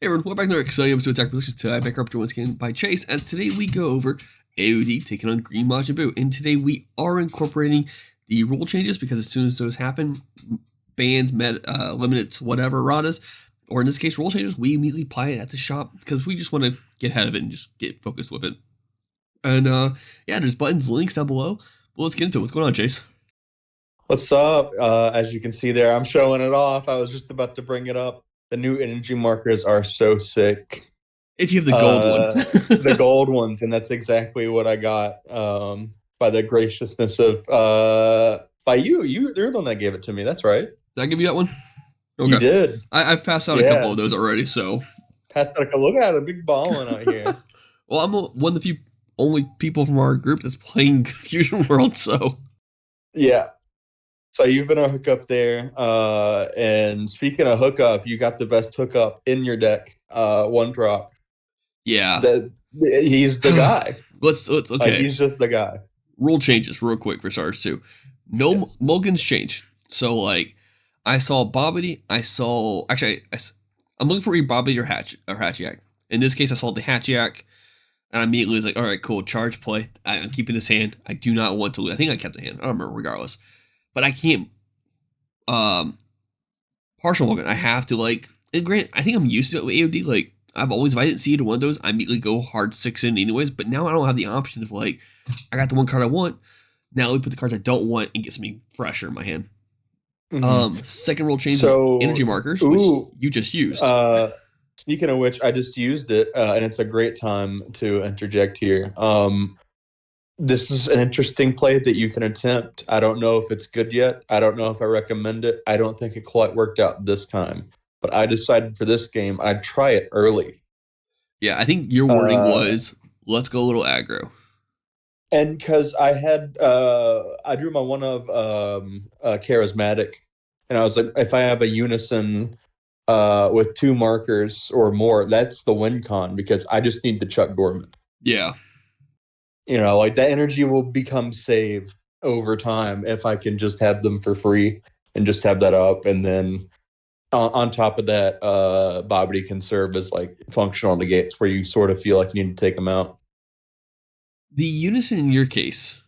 Hey everyone, welcome back to another exciting episode of Attack Position. Today I back up joined once again by Chase, as today we go over AOD taking on Green Majin Buu. And today we are incorporating the rule changes because as soon as those happen, bans, limits, whatever, radas, or in this case rule changes, we immediately apply it at the shop because we just want to get ahead of it and just get focused with it. And yeah, there's buttons, links down below. Well, let's get into it. What's going on, Chase? What's up? As you can see there, I'm showing it off. I was just about to bring it up. The new energy markers are so sick. If you have the gold one. The gold ones, and that's exactly what I got by the graciousness of by you. You're the one that gave it to me. That's right. Did I give you that one? Okay. You did. I've passed out a couple of those already, so. Passed out. Look at him, big balling out here. Well, I'm one of the only people from our group that's playing Fusion World, so. Yeah. So you've been a hookup there, and speaking of hookup, you got the best hookup in your deck, one drop. Yeah. He's the guy. Let's okay. He's just the guy. Rule changes real quick for starters too. No Mulligans change. So like, I saw Bobbity. I'm looking for either Bobbity or Hatchiyak. In this case, I saw the Hatchiyak, and I immediately was like, all right, cool, charge play. I'm keeping this hand. I do not want to lose. I think I kept the hand. I don't remember regardless. But I can't partial Mulligan. I have to and grant, I think I'm used to it with AOD. Like, I've always, if I didn't see it in one of those, I immediately go hard 6 in anyways. But now I don't have the option of I got the one card I want. Now let me put the cards I don't want and get something fresher in my hand. Mm-hmm. Second rule change is energy markers, which you just used. Speaking of which, I just used it, and it's a great time to interject here. This is an interesting play that you can attempt. I don't know if it's good yet. I don't know if I recommend it. I don't think it quite worked out this time. But I decided for this game, I'd try it early. Yeah, I think your wording was, let's go a little aggro. And because I drew my one of charismatic. And I was like, if I have a Unison with 2 markers or more, that's the win con because I just need to chuck dormant. Yeah. That energy will become saved over time if I can just have them for free and just have that up. And then on top of that, Bobbity can serve as functional negates where you sort of feel like you need to take them out. The Unison in your case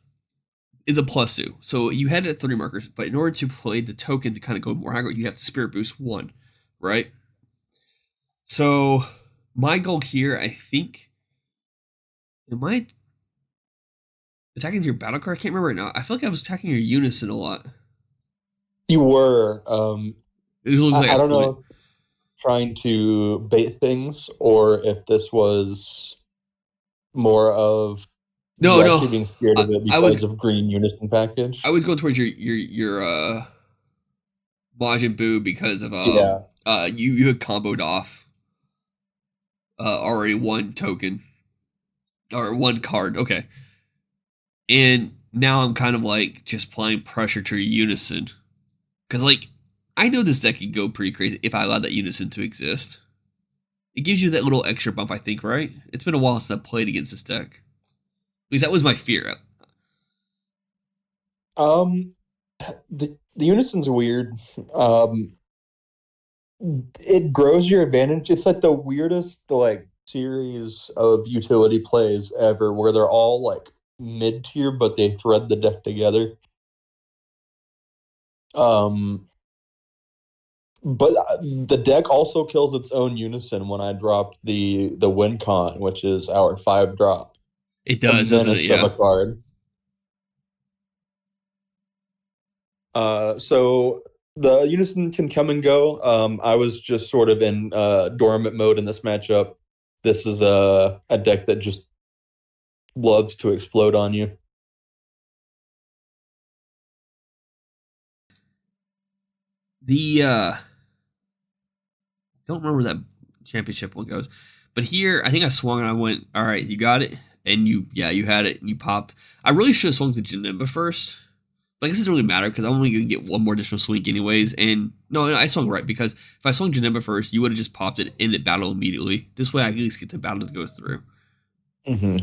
is a +2. So you had it at 3 markers, but in order to play the token to kind of go more aggro, you have to Spirit Boost 1, right? So my goal here, I think, attacking your battle card? I can't remember right now. I feel like I was attacking your Unison a lot. You were. I don't know, trying to bait things or if this was more of actually being scared of it because of green Unison package. I was going towards your Majin Buu because of you had comboed off already 1 token or 1 card. Okay. And now I'm kind of just applying pressure to Unison. Because, I know this deck can go pretty crazy if I allow that Unison to exist. It gives you that little extra bump, I think, right? It's been a while since I played against this deck. At least that was my fear. The Unison's weird. It grows your advantage. It's the weirdest, series of utility plays ever where they're all, mid-tier, but they thread the deck together. But the deck also kills its own Unison when I drop the win con, which is our 5 drop. It does, doesn't it? Yeah. Card. So the Unison can come and go. I was just sort of in dormant mode in this matchup. This is a deck that just loves to explode on you. Don't remember where that championship one goes, but here I think I swung and I went, all right, you got it, and you had it, and you pop. I really should have swung to Janemba first, but I guess it doesn't really matter because I'm only gonna get 1 more additional swing anyways. And no, I swung right because if I swung Janemba first, you would have just popped it in the battle immediately. This way, I can at least get the battle to go through. Mm-hmm.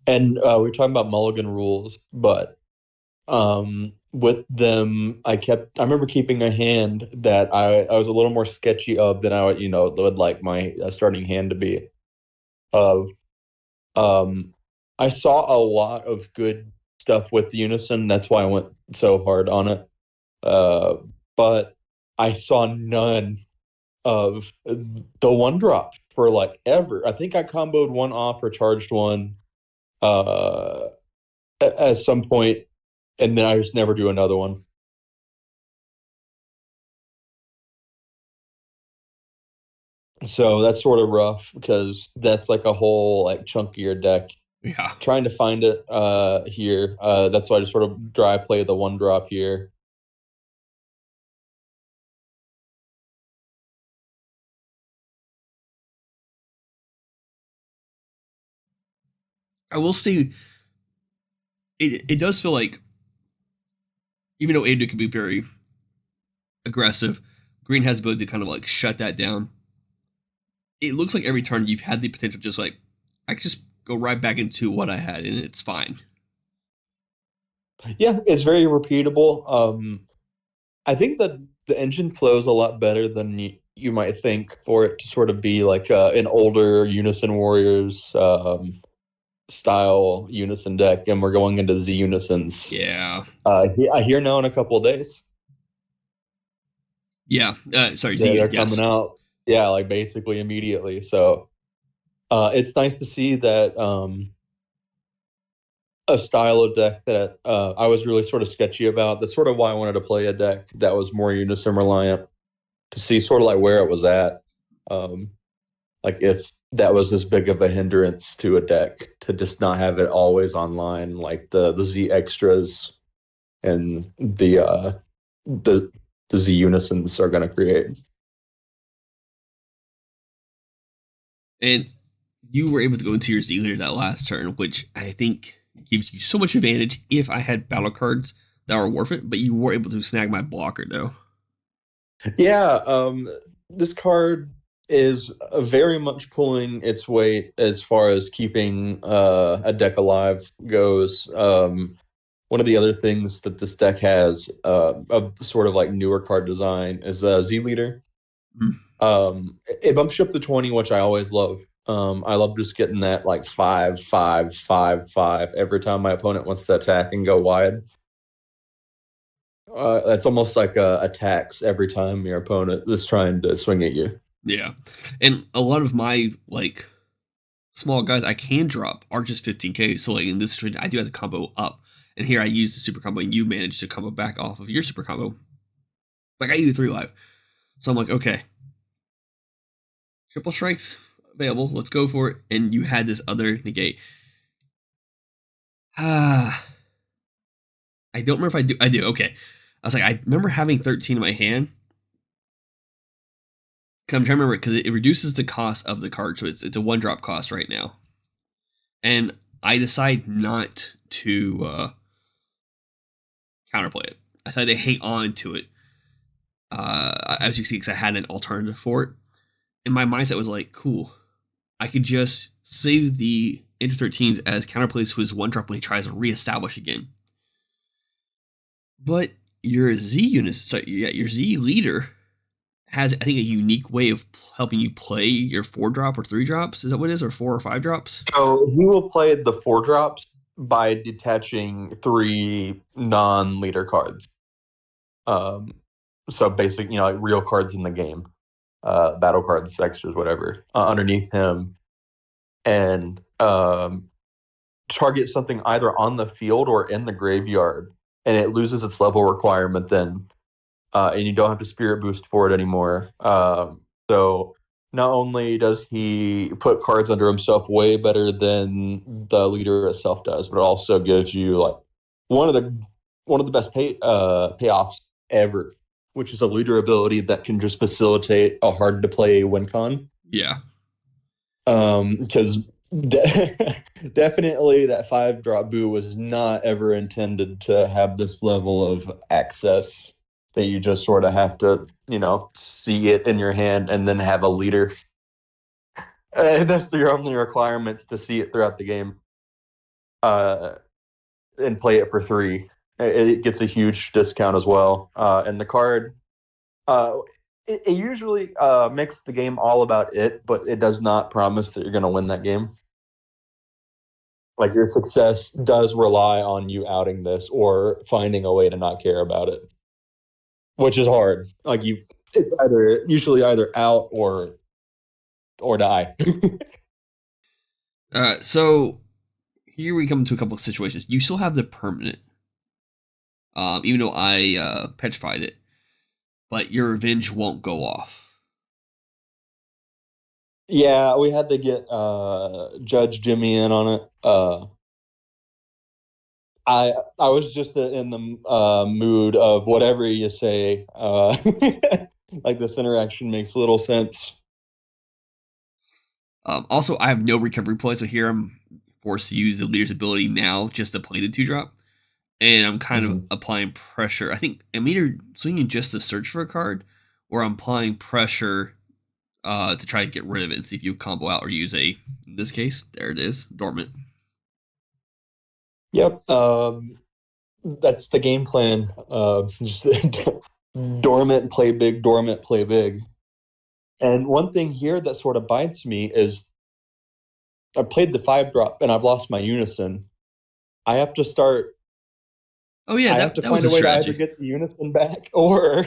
And we're talking about Mulligan rules, but with them, I remember keeping a hand that I was a little more sketchy of than I would, would like my starting hand to be of. Um, I saw a lot of good stuff with Unison. That's why I went so hard on it. Uh, but I saw none of the one drop for like ever. I think I comboed one off or charged one uh, at some point, and then I just never do another one. So that's sort of rough because that's like a whole like chunk of your deck. Yeah. Trying to find it here. That's why I just sort of dry play the one drop here. I will say it does feel like, even though AOD can be very aggressive, green has the ability to kind of like shut that down. It looks like every turn you've had the potential just like, I could just go right back into what I had and it's fine. Yeah, it's very repeatable. I think that the engine flows a lot better than you might think for it to sort of be like an older Unison Warriors style Unison deck, and we're going into Z Unisons. Yeah. I hear now in a couple of days. Yeah. Sorry, Yeah, they're yes. coming out. Yeah, like basically immediately. So it's nice to see that a style of deck that I was really sort of sketchy about. That's sort of why I wanted to play a deck that was more Unison reliant to see sort of like where it was at. Um, like if that was as big of a hindrance to a deck to just not have it always online, like the Z extras and the the Z unisons are going to create. And you were able to go into your Z leader that last turn, which I think gives you so much advantage if I had battle cards that were worth it, but you were able to snag my blocker though. Yeah, this card is very much pulling its weight as far as keeping a deck alive goes. One of the other things that this deck has of sort of like newer card design is Z Leader. Mm. It bumps you up to 20, which I always love. I love just getting that like 5, 5, 5, 5 every time my opponent wants to attack and go wide. That's almost like a tax every time your opponent is trying to swing at you. Yeah. And a lot of my like small guys I can drop are just 15k. So like in this situation, I do have to combo up. And here I use the super combo and you manage to combo back off of your super combo. Like I do 3 live. So I'm like, okay, triple strikes available. Let's go for it. And you had this other negate. Ah, I don't remember if I do. I do. Okay. I was like, I remember having 13 in my hand. Cause I'm trying to remember because it reduces the cost of the card, so it's a 1 drop cost right now. And I decide not to counterplay it. I decided to hang on to it. As you can see, because I had an alternative for it. And my mindset was like, cool. I could just save the Enter 13s as counterplays to his 1 drop when he tries to reestablish again. But your Z units, sorry, yeah, your Z leader has, I think, a unique way of helping you play your 4 drop or 3 drops. Is that what it is? Or 4 or 5 drops? So he will play the 4 drops by detaching 3 non-leader cards. Um, so basic, like real cards in the game, battle cards, extras, whatever, underneath him, and target something either on the field or in the graveyard, and it loses its level requirement then, and you don't have to spirit boost for it anymore. So not only does he put cards under himself way better than the leader itself does, but it also gives you like one of the best payoffs ever, which is a leader ability that can just facilitate a hard to play win con. Yeah. Because definitely that 5 drop Boo was not ever intended to have this level of access that you just sort of have to, see it in your hand and then have a leader. That's your only requirements to see it throughout the game, and play it for 3. it gets a huge discount as well. And the card, uh, it usually makes the game all about it, but it does not promise that you're going to win that game. Like your success does rely on you outing this or finding a way to not care about it, which is hard. Like it's either usually either out or die. So here we come to a couple of situations. You still have the permanent, even though I petrified it, but your revenge won't go off. Yeah, we had to get Judge Jimmy in on it. I was just in the mood of whatever you say. Like this interaction makes little sense. Also, I have no recovery play, so here I'm forced to use the leader's ability now just to play the 2-drop. And I'm kind of applying pressure. I think I'm either swinging just to search for a card, or I'm applying pressure to try to get rid of it and see if you combo out or use in this case, there it is, Dormant. Yep. That's the game plan. Just dormant, play big, dormant, play big. And one thing here that sort of bites me is I played the 5-drop and I've lost my Unison. I have to start. Oh yeah, I have to that find was a a way to either strategy. get the Unison back or.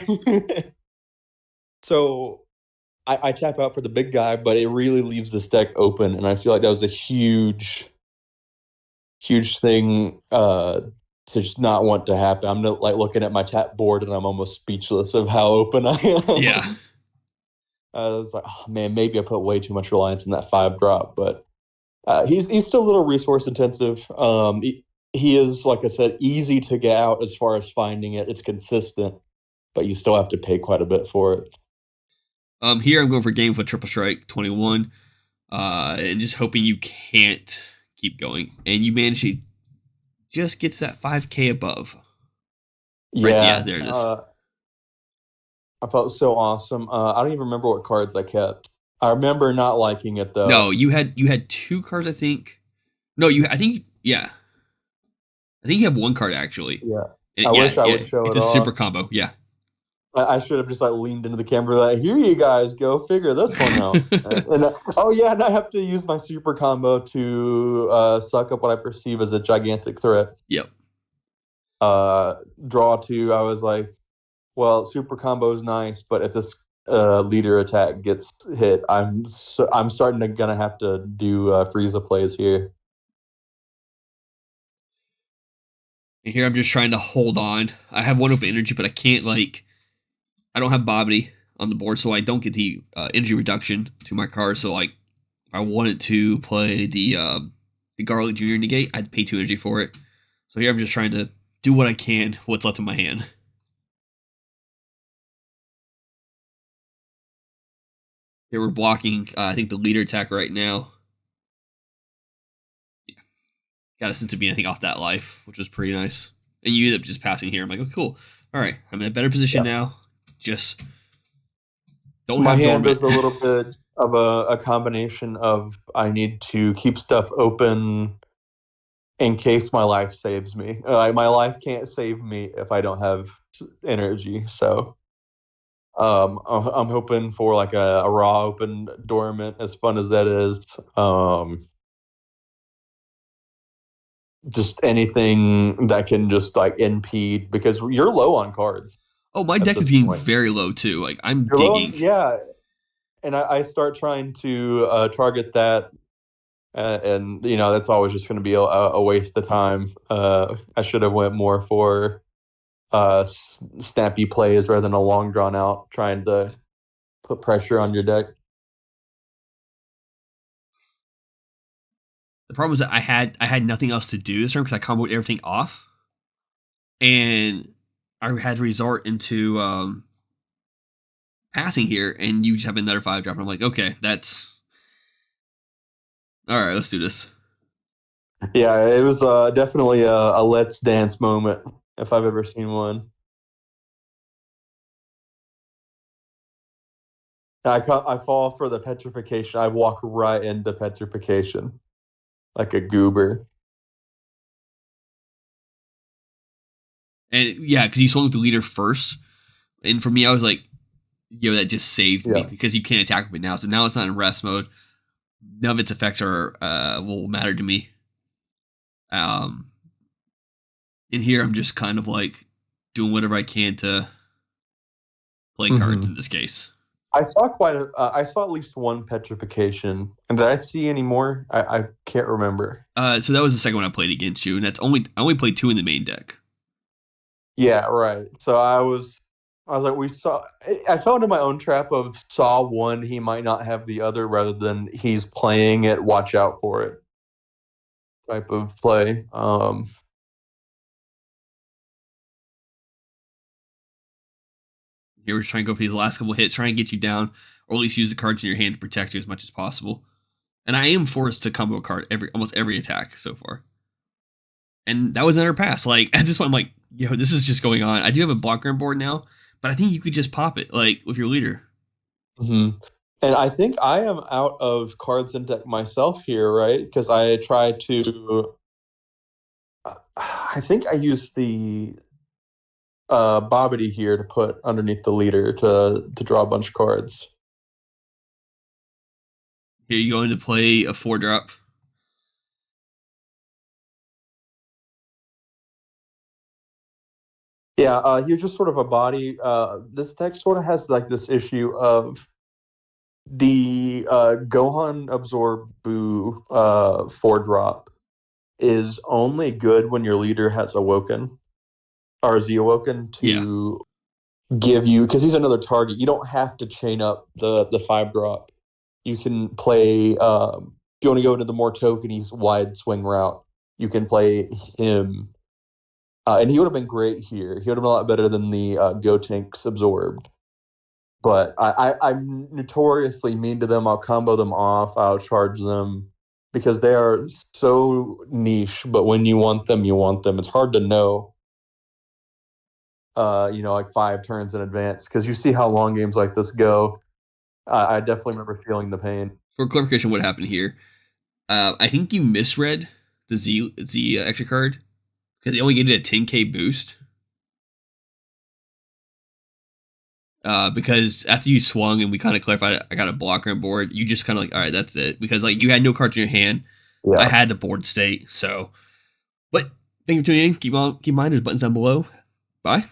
So I tap out for the big guy, but it really leaves this deck open, and I feel like that was a huge thing to just not want to happen. I'm like looking at my tap board, and I'm almost speechless of how open I am. Yeah. I was like, oh man, maybe I put way too much reliance in that 5-drop, but he's still a little resource intensive. He is, like I said, easy to get out as far as finding it. It's consistent, but you still have to pay quite a bit for it. Here I'm going for game for triple strike 21, and just hoping you can't keep going, and you manage to just get to that 5K above. Right? Yeah, Yeah, there it is. I felt so awesome. I don't even remember what cards I kept. I remember not liking it No, though. you had 2 cards, I think. No, I think yeah, I think you have 1 card actually. Yeah, And I yeah, wish I yeah, would show it's it a super off. combo. Yeah. I should have just like leaned into the camera like, "Here you guys go, figure this one out." Oh yeah, and I have to use my super combo to suck up what I perceive as a gigantic threat. Yep. Draw 2. I was like, well, super combo is nice, but if this leader attack gets hit, I'm starting to gonna have to do Frieza plays here. And here I'm just trying to hold on. I have 1 open energy, but I can't I don't have Bobbity on the board, so I don't get the energy reduction to my card. So like, if I wanted to play the Garlic Junior negate, I'd pay 2 energy for it. So here I'm just trying to do what I can, what's left in my hand. Here we're blocking, I think the leader attack right now. Yeah, got us into being, I think, off that life, which was pretty nice. And you end up just passing here. I'm like, oh, cool. All right, I'm in a better position now. Just don't My have hand dormant. is a little bit of a combination of I need to keep stuff open in case my life saves me. My life can't save me if I don't have energy. So I'm hoping for like a raw open dormant, as fun as that is. Just anything that can just like impede because you're low on cards Oh, my at deck is this getting point. very low too. Like I'm You're low digging. on, yeah. And I start trying to target that. And you know that's always just going to be a waste of time. I should have went more for snappy plays rather than a long drawn out trying to put pressure on your deck. The problem is that I had nothing else to do this turn because I comboed everything off, and I had to resort into passing here, and you just have another 5-drop. And I'm like, okay, that's all right. Let's do this. Yeah, it was definitely a let's dance moment if I've ever seen one. I fall for the petrification. I walk right into petrification like a goober. And yeah, because you swung with the leader first. And for me, I was like, yo, that just saved me because you can't attack with it now. So now it's not in rest mode. None of its effects are will matter to me. In here, I'm just kind of like doing whatever I can to play cards in this case. I saw I saw at least one petrification, and did I see any more? I can't remember. So that was the second one I played against you, and I only played 2 in the main deck. Yeah, right. So I was like, I fell into my own trap of saw one, he might not have the other, rather than he's playing it, watch out for it type of play. Here we're trying to go for these last couple hits, trying to get you down, or at least use the cards in your hand to protect you as much as possible. And I am forced to combo a card almost every attack so far. And that was another pass. Like at this point, I'm like, yo, this is just going on. I do have a blocker on board now, but I think you could just pop it like with your leader. And I think I am out of cards in deck myself here, right? Because I tried to. I think I used the Bobbity here to put underneath the leader to draw a bunch of cards. Here you going to play a 4-drop. Yeah, he's just sort of a body. This deck sort of has like this issue of the Gohan Absorb Buu 4-drop is only good when your leader has awoken or Z awoken to give you, because he's another target. You don't have to chain up the 5-drop. You can play, if you want to go into the more tokeny wide swing route, you can play him. And he would have been great here. He would have been a lot better than the Gotenks Absorbed. But I'm notoriously mean to them. I'll combo them off. I'll charge them because they are so niche. But when you want them, you want them. It's hard to know, like 5 turns in advance, because you see how long games like this go. I definitely remember feeling the pain. For clarification, what happened here? I think you misread the Z extra card because they only gave it a 10k boost. Because after you swung and we kind of clarified, I got a blocker on board. You just kind of like, all right, that's it. Because like you had no cards in your hand. Yeah. I had the board state. So, but thank you for tuning in. Keep in mind, there's buttons down below. Bye.